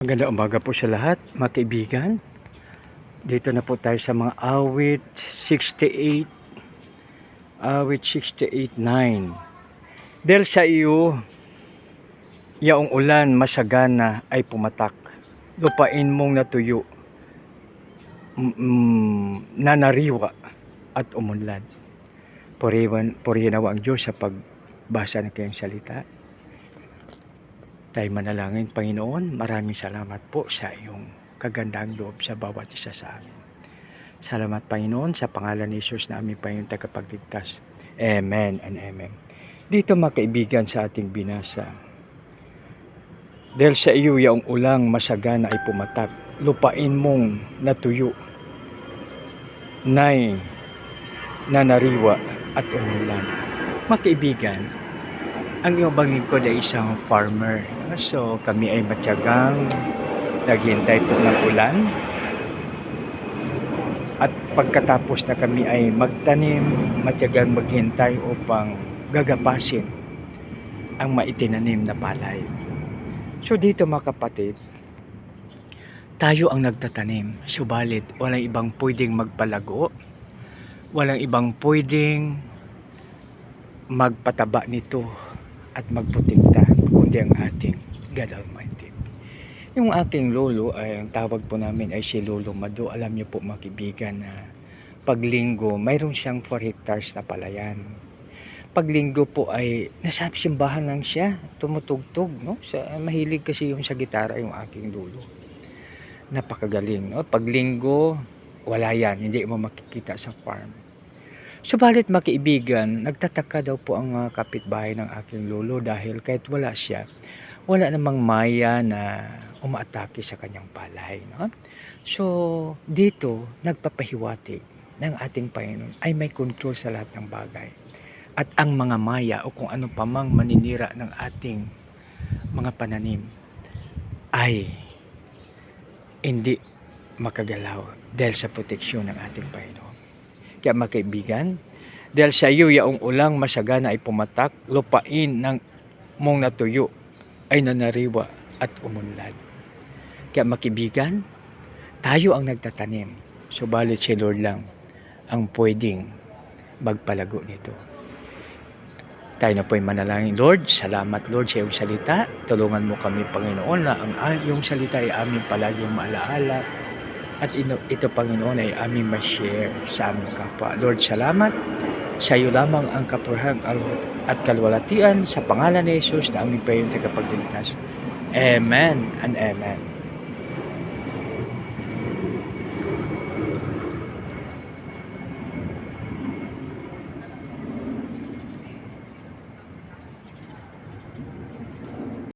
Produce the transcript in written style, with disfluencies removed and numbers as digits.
Magandang umaga po sa lahat, mga kaibigan. Dito na po tayo sa mga awit 68, awit 68:9. Dahil sa iyo, yaong ulan masagana ay pumatak, lupain mong natuyo, nanariwa at umunlad. Purihin nawa ang Diyos sa pagbasa ng kanyang salita. Tayo manalangin. Panginoon, maraming salamat po sa iyong kagandang loob sa bawat isa sa amin. Salamat, Panginoon, sa pangalan ni Jesus na aming Panginoon tagapagligtas. Amen and amen. Dito, mga kaibigan, sa ating binasa, dahil sa iyo yaong ulang masagana ay pumatak, lupain mong natuyo, nay nanariwa at umunlad. Mga kaibigan, ang iyong lingkod ay isang farmer. So kami ay matyagang naghintay po ng ulan. At pagkatapos na kami ay magtanim, matyagang maghintay upang gagapasin ang maitinanim na palay. So dito, mga kapatid, tayo ang nagtatanim. Subalit walang ibang pwedeng magpalago, walang ibang pwedeng magpataba nito at magprotekta, kundi ang ating God Almighty. Yung aking lolo, ay ang tawag po namin ay si Lolo Mado. Alam niyo po, mga kaibigan, na paglinggo mayroon siyang 4 hectares na palayan. Paglinggo po ay nasa simbahan lang siya, tumutugtog, no? Mahilig kasi yung sa gitara yung aking lolo. Napakagaling, no? Paglinggo, wala yan, hindi mo makikita sa farm. Subalit, mga kaibigan, nagtataka daw po ang kapitbahay ng aking lolo dahil kahit wala siya, wala namang maya na umaatake sa kanyang palay. No? So, dito, nagpapahiwatig ng ating Panginoon ay may control sa lahat ng bagay. At ang mga maya o kung ano pa mang maninira ng ating mga pananim ay hindi makagalaw dahil sa proteksyon ng ating Panginoon. Kaya, mga kaibigan, dahil sa iyo yaong ulang masagana ay pumatak, lupain ng mong natuyo ay nanariwa at umunlad. Kaya, mga kaibigan, tayo ang nagtatanim. Subalit si Lord lang ang pwedeng magpalago nito. Tayo na po'y manalangin. Lord, salamat Lord sa iyong salita. Tulungan mo kami, Panginoon, na ang iyong salita ay aming palaging maalaala. At ito, Panginoon, ay aming ma-share sa aming kapwa. Lord, salamat. Sa iyo lamang ang kapurihan at kalwalatian sa pangalan ni Jesus na aming Panginoon tagapagligtas. Amen and amen.